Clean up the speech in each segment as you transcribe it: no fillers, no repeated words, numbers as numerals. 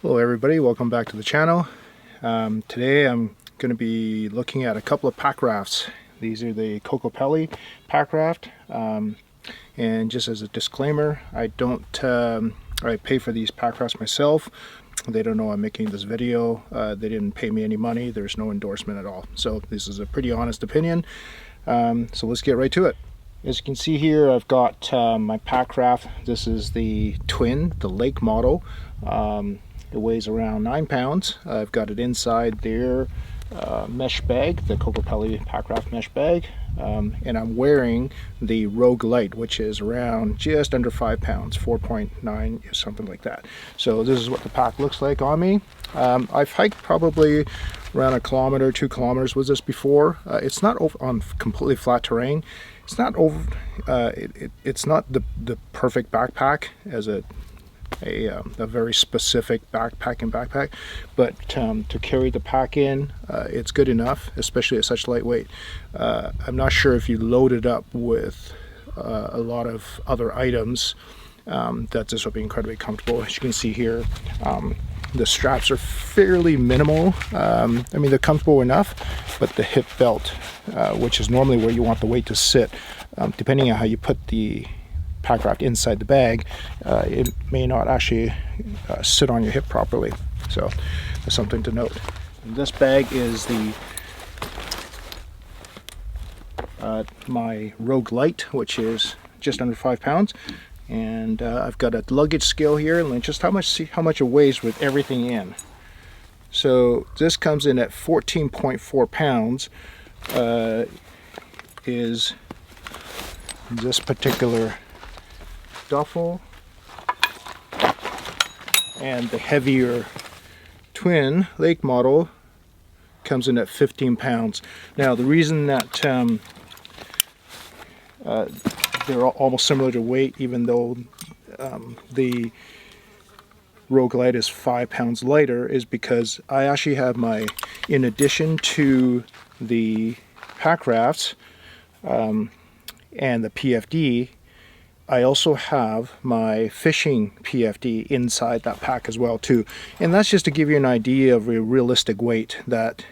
Hello everybody, welcome back to the channel. Today I'm going to be looking at a couple of pack rafts. These are the Kokopelli pack raft, and just as a disclaimer, I pay for these pack rafts myself. They don't know I'm making this video. They didn't pay me any money. There's no endorsement at all. So this is a pretty honest opinion. So let's get right to it. As you can see here, I've got my pack raft. This is the twin, the Lake model. It weighs around 9 pounds. I've got it inside their mesh bag, the Kokopelli packraft mesh bag, and I'm wearing the Lite, which is around just under 5 pounds, 4.9, something like that. So this is what the pack looks like on me. I've hiked probably around 1 kilometer, 2 kilometers with this before. It's not on completely flat terrain. It's not over. It's not the perfect backpack as a very specific backpack, but to carry the pack in, it's good enough, especially at such lightweight. I'm not sure if you load it up with a lot of other items, that this will be incredibly comfortable. As you can see here, the straps are fairly minimal. I mean, they're comfortable enough, but the hip belt, which is normally where you want the weight to sit, depending on how you put the pack raft inside the bag, it may not actually sit on your hip properly. So that's something to note. And this bag is the my Lite, which is just under 5 pounds, and I've got a luggage scale here and just see how much it weighs with everything in. So this comes in at 14.4 pounds. Is this particular duffel, and the heavier twin Lake model comes in at 15 pounds. Now the reason that they're almost similar to weight, even though the Lite is 5 pounds lighter, is because I actually have in addition to the pack rafts and the PFD, I also have my fishing PFD inside that pack as well too. And that's just to give you an idea of a realistic weight, that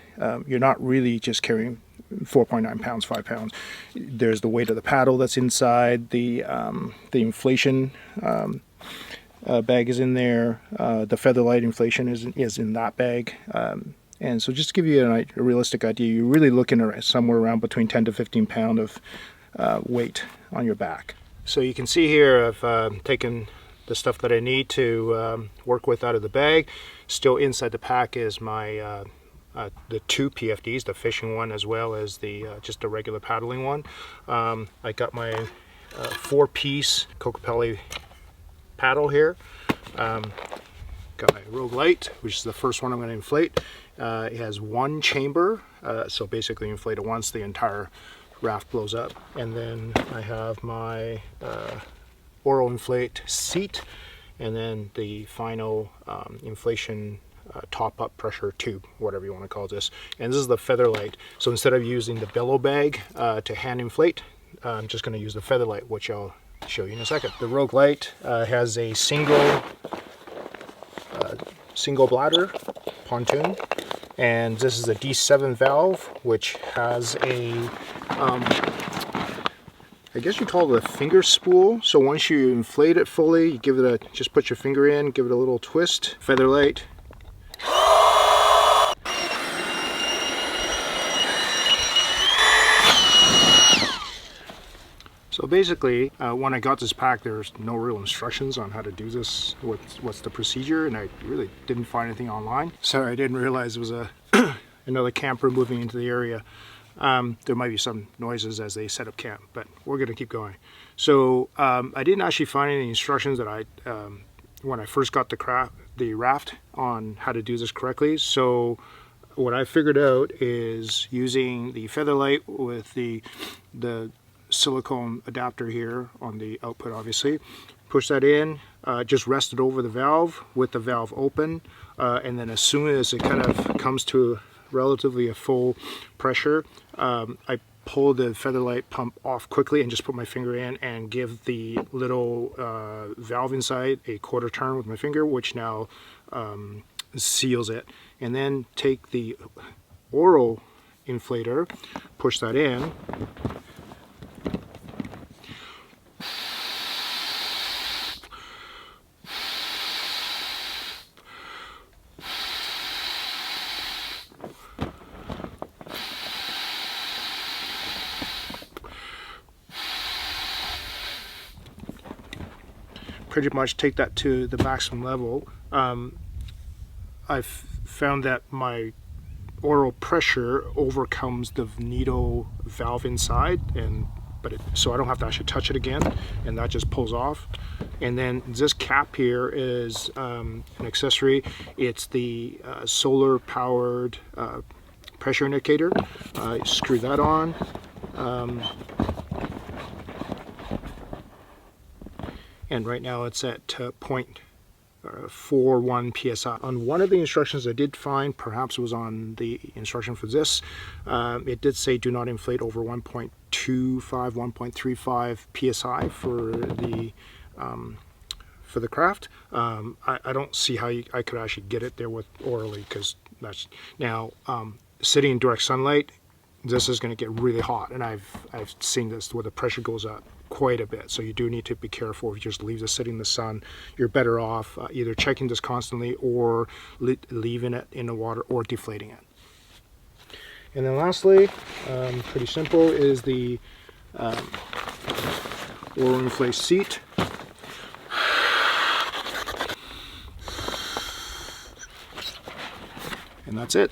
you're not really just carrying 4.9 pounds, 5 pounds. There's the weight of the paddle that's inside, the inflation bag is in there, the Featherlight inflation is in that bag. And so just to give you a realistic idea, you're really looking at somewhere around between 10 to 15 pound of weight on your back. So you can see here I've taken the stuff that I need to work with out of the bag. Still inside the pack is my the 2 PFDs, the fishing one as well as the just a regular paddling one. I got my 4-piece Kokopelli paddle here. Got my Lite, which is the first one I'm going to inflate. It has 1 chamber, so basically inflate it once, the entire raft blows up. And then I have my Oro inflate seat, and then the final inflation top-up pressure tube, whatever you want to call this. And this is the Featherlight. So instead of using the bellow bag to hand inflate, I'm just going to use the Featherlight, which I'll show you in a second. The Lite has a single bladder pontoon, and this is a D7 valve, which has a I guess you call it a finger spool. So once you inflate it fully, you give it just put your finger in, give it a little twist. Featherlight. So basically, when I got this pack, there's no real instructions on how to do this, what's the procedure, and I really didn't find anything online. So I didn't realize it was another camper moving into the area. There might be some noises as they set up camp, but we're going to keep going. So I didn't actually find any instructions that when I first got the raft on how to do this correctly. So what I figured out is using the Featherlight with the silicone adapter here on the output, obviously. Push that in, just rest it over the valve with the valve open, and then as soon as it kind of comes to relatively a full pressure, I pull the Featherlight pump off quickly and just put my finger in and give the little valve inside a quarter turn with my finger, which now seals it. And then take the oral inflator, push that in, pretty much take that to the maximum level. I've found that my oral pressure overcomes the needle valve inside, so I don't have to actually touch it again, and that just pulls off. And then this cap here is an accessory. It's the solar powered pressure indicator. Screw that on. And right now it's at 0.41 psi. On one of the instructions I did find, perhaps it was on the instruction for this, it did say do not inflate over 1.25, 1.35 psi for the craft. I don't see how I could actually get it there with orally, because that's now sitting in direct sunlight. This is going to get really hot, and I've seen this where the pressure goes up quite a bit. So you do need to be careful. If you just leave this sitting in the sun, you're better off either checking this constantly or leaving it in the water or deflating it. And then lastly, pretty simple, is the oral inflate seat. And that's it.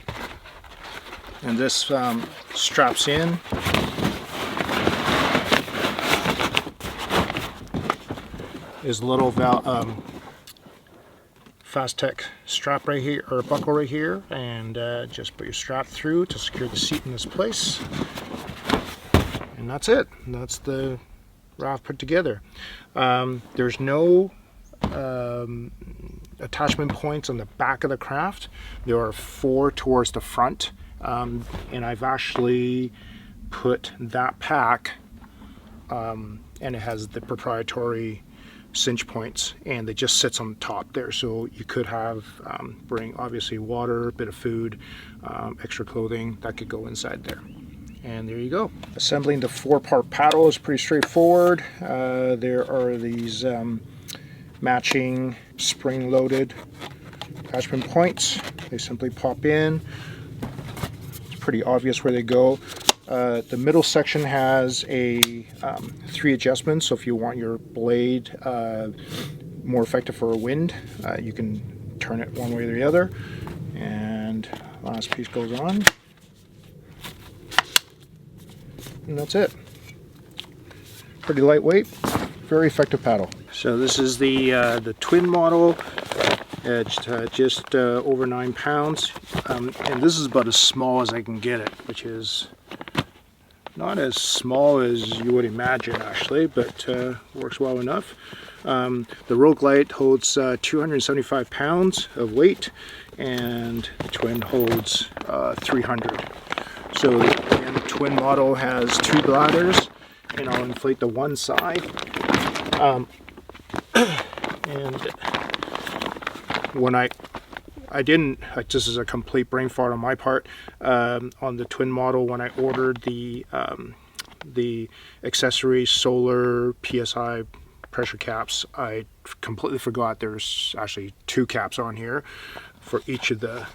And this straps in. Is a little Fastech strap right here, or buckle right here, and just put your strap through to secure the seat in this place. And that's it. That's the raft put together. There's no attachment points on the back of the craft. There are 4 towards the front, and I've actually put that pack, and it has the proprietary cinch points, and it just sits on the top there. So you could have bring obviously water, a bit of food, extra clothing that could go inside there. And there you go. Assembling the 4-part paddle is pretty straightforward. There are these matching spring-loaded attachment points. They simply pop in. It's pretty obvious where they go. The middle section has a 3 adjustments, so if you want your blade more effective for a wind, you can turn it one way or the other. And last piece goes on, and that's it. Pretty lightweight, very effective paddle. So this is the twin model. It's just over 9 pounds, and this is about as small as I can get it, which is not as small as you would imagine actually, but works well enough. The Rogue Lite holds 275 pounds of weight, and the twin holds 300. So again, the twin model has 2 bladders, and I'll inflate the one side. And when this is a complete brain fart on my part, on the twin model, when I ordered the accessory solar PSI pressure caps, I completely forgot there's actually 2 caps on here for each of the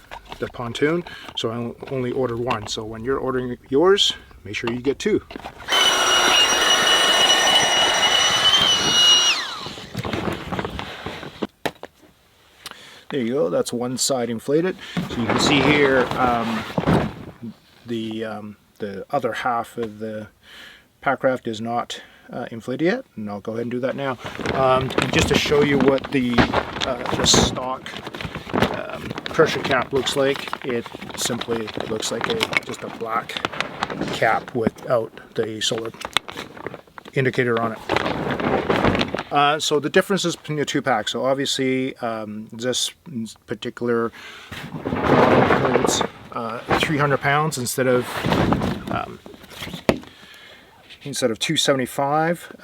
pontoon, so I only ordered 1. So when you're ordering yours, make sure you get 2. There you go, that's one side inflated. So you can see here the other half of the packraft is not inflated yet, and I'll go ahead and do that now. Just to show you what the stock pressure cap looks like, it simply looks like just a black cap without the solar indicator on it. So the differences between the 2 packs. So obviously this particular holds 300 pounds instead of 275.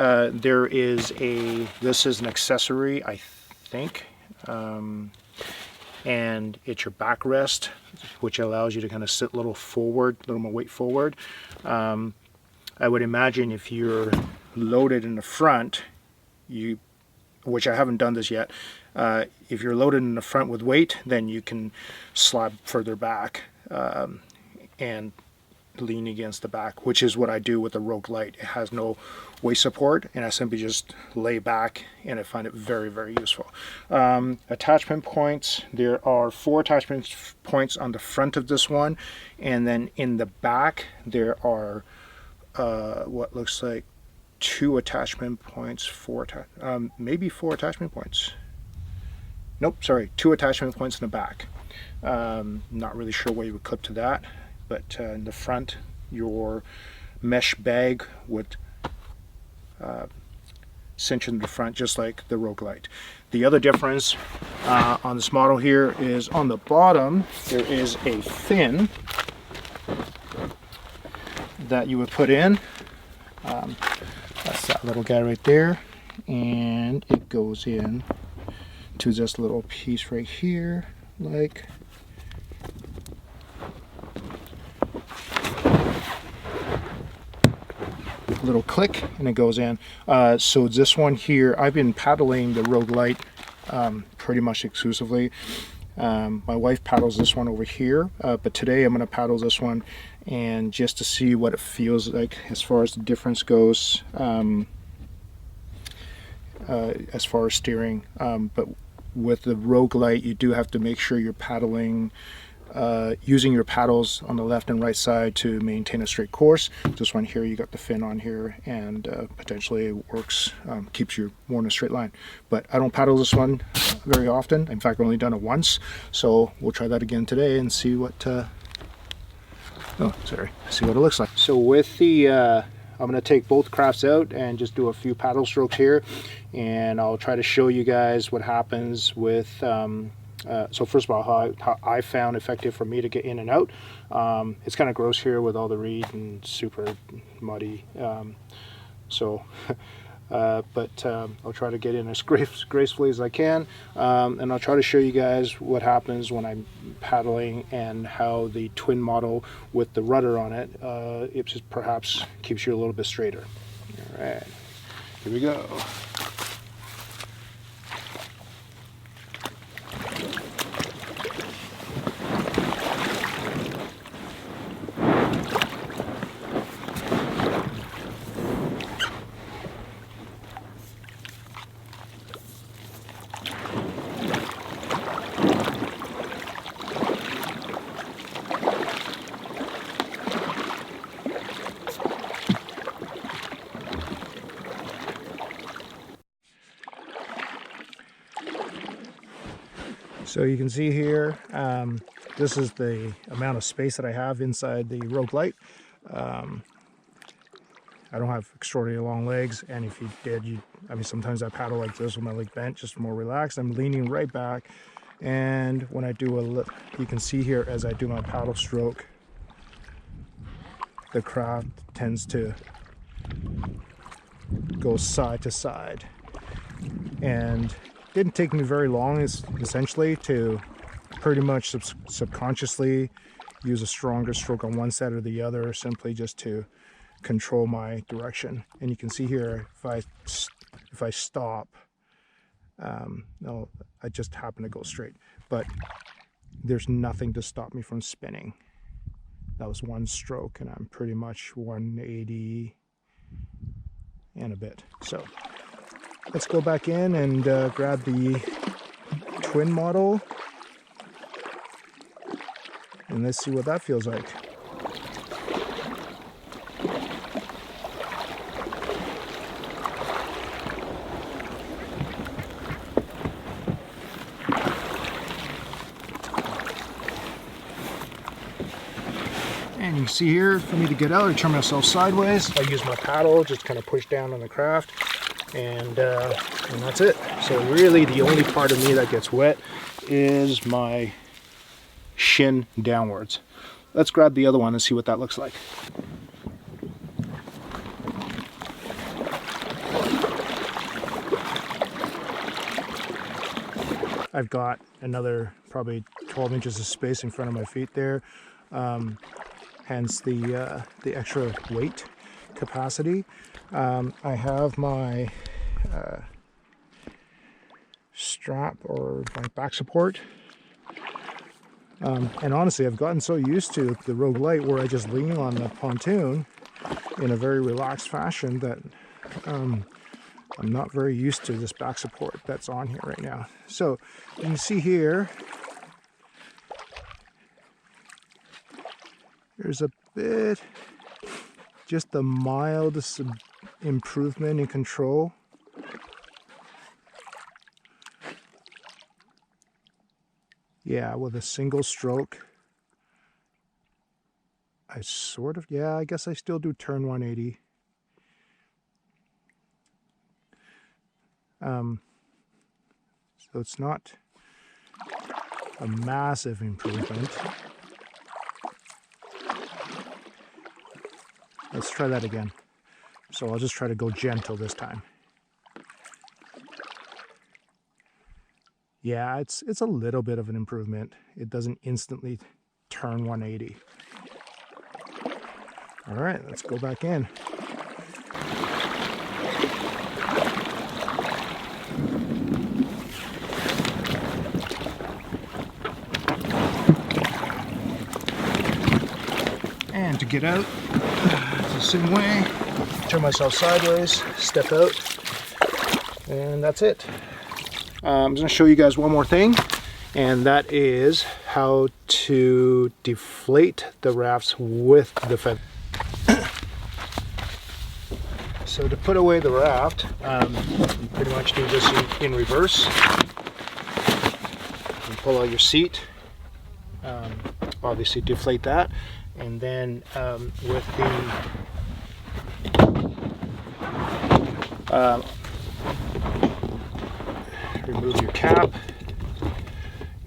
This is an accessory, I think. and it's your backrest, which allows you to kind of sit a little forward, a little more weight forward. I would imagine if you're loaded in the front, which I haven't done this yet, if you're loaded in the front with weight, then you can slide further back and lean against the back, which is what I do with the Rogue Lite. It has no weight support, and I simply just lay back, and I find it very, very useful. Attachment points, there are 4 attachment points on the front of this one, and then in the back there are what looks like 2 attachment points, maybe 4 attachment points. Nope, sorry, 2 attachment points in the back. Not really sure where you would clip to that, but in the front, your mesh bag would cinch in the front, just like the Rogue Lite. The other difference on this model here is on the bottom, there is a fin that you would put in. That's that little guy right there, and it goes in to this little piece right here, like little click, and it goes in. So this one here, I've been paddling the Rogue Lite pretty much exclusively. My wife paddles this one over here, but today I'm going to paddle this one, and just to see what it feels like as far as the difference goes, as far as steering. But with the Rogue Lite, you do have to make sure you're paddling using your paddles on the left and right side to maintain a straight course. This one here, you got the fin on here, and potentially it works, keeps you more in a straight line. But I don't paddle this one very often. In fact, I've only done it once, so we'll try that again today and see what see what it looks like. So with the I'm going to take both crafts out and just do a few paddle strokes here, and I'll try to show you guys what happens with so first of all, how I found effective for me to get in and out. It's kind of gross here with all the reed and super muddy, but I'll try to get in as gracefully as I can, and I'll try to show you guys what happens when I'm paddling and how the twin model with the rudder on it, it just perhaps keeps you a little bit straighter. All right, here we go. So you can see here, this is the amount of space that I have inside the Rogue Lite. I don't have extraordinarily long legs, and if you did, I mean, sometimes I paddle like this with my leg bent, just more relaxed. I'm leaning right back, and when I do you can see here as I do my paddle stroke, the craft tends to go side to side, and didn't take me very long, essentially, to pretty much subconsciously use a stronger stroke on one side or the other, simply just to control my direction. And you can see here, if I stop, no, I just happen to go straight, but there's nothing to stop me from spinning. That was one stroke, and I'm pretty much 180 and a bit. So let's go back in and grab the twin model, and let's see what that feels like. And you can see here, for me to get out, I turn myself sideways. I use my paddle, just kind of push down on the craft, and that's it. So really the only part of me that gets wet is my shin downwards. Let's grab the other one and see what that looks like. I've got another probably 12 inches of space in front of my feet there, hence the extra weight capacity. I have my strap or my back support, and honestly I've gotten so used to the Rogue Lite where I just lean on the pontoon in a very relaxed fashion that I'm not very used to this back support that's on here right now. So you can see here, there's a bit, just the mildest improvement in control. Yeah, with a single stroke, I sort of, yeah, I guess I still do turn 180. So it's not a massive improvement. Let's try that again. So I'll just try to go gentle this time. Yeah, it's a little bit of an improvement. It doesn't instantly turn 180. All right, let's go back in. And to get out, it's the same way. Turn myself sideways, step out, and that's it. I'm going to show you guys one more thing, and that is how to deflate the rafts with the feather. So to put away the raft, you pretty much do this in reverse. You pull out your seat, obviously deflate that, and then with the remove your cap,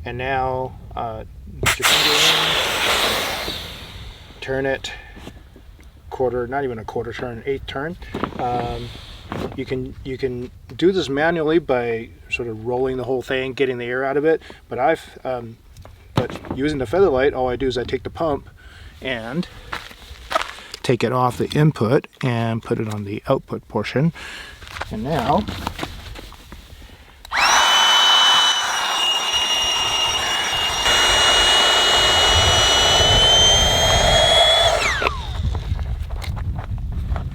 and now put your finger in, turn it quarter, not even a quarter turn, eighth turn. You can do this manually by sort of rolling the whole thing, getting the air out of it. But but using the Feather Lite, all I do is I take the pump and take it off the input and put it on the output portion. And now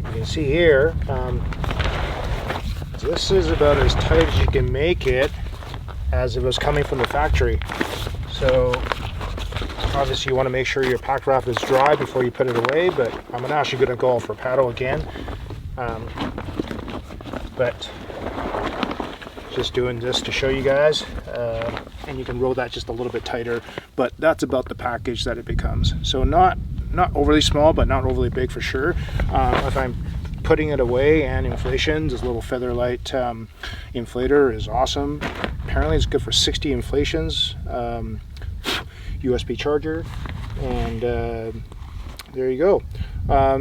you can see here, this is about as tight as you can make it as it was coming from the factory. So obviously you want to make sure your pack raft is dry before you put it away, but I'm actually going to go for paddle again. But just doing this to show you guys, and you can roll that just a little bit tighter, but that's about the package that it becomes. So not overly small, but not overly big for sure. If I'm putting it away, and inflations, this little Feather Lite inflator is awesome. Apparently it's good for 60 inflations, USB charger, and there you go.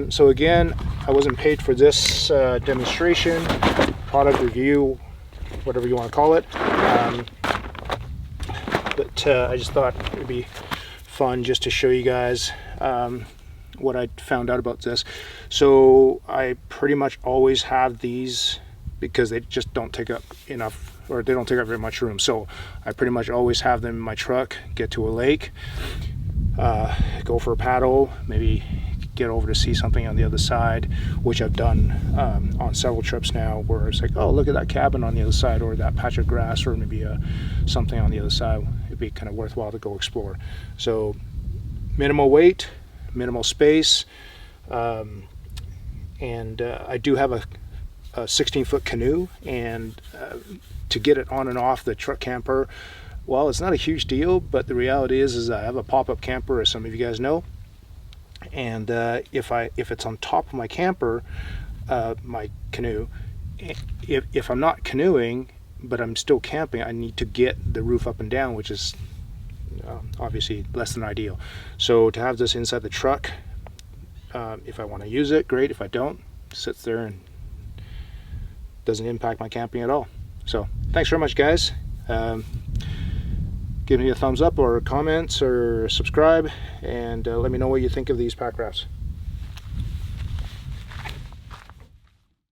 So again, I wasn't paid for this demonstration, product review, whatever you want to call it, but I just thought it would be fun just to show you guys what I found out about this. So I pretty much always have these because they just don't take up enough, or they don't take up very much room. So I pretty much always have them in my truck, get to a lake, go for a paddle, maybe get over to see something on the other side, which I've done on several trips now, where it's like, oh, look at that cabin on the other side, or that patch of grass, or maybe something on the other side. It'd be kind of worthwhile to go explore. So minimal weight, minimal space, and I do have a 16-foot canoe, and to get it on and off the truck camper, well, it's not a huge deal, but the reality is I have a pop-up camper, as some of you guys know, and if it's on top of my camper, my canoe, if I'm not canoeing but I'm still camping, I need to get the roof up and down, which is obviously less than ideal. So to have this inside the truck, if I want to use it, great. If I don't, it sits there and doesn't impact my camping at all. So thanks very much, guys. give me a thumbs up or comments or subscribe, and let me know what you think of these pack rafts.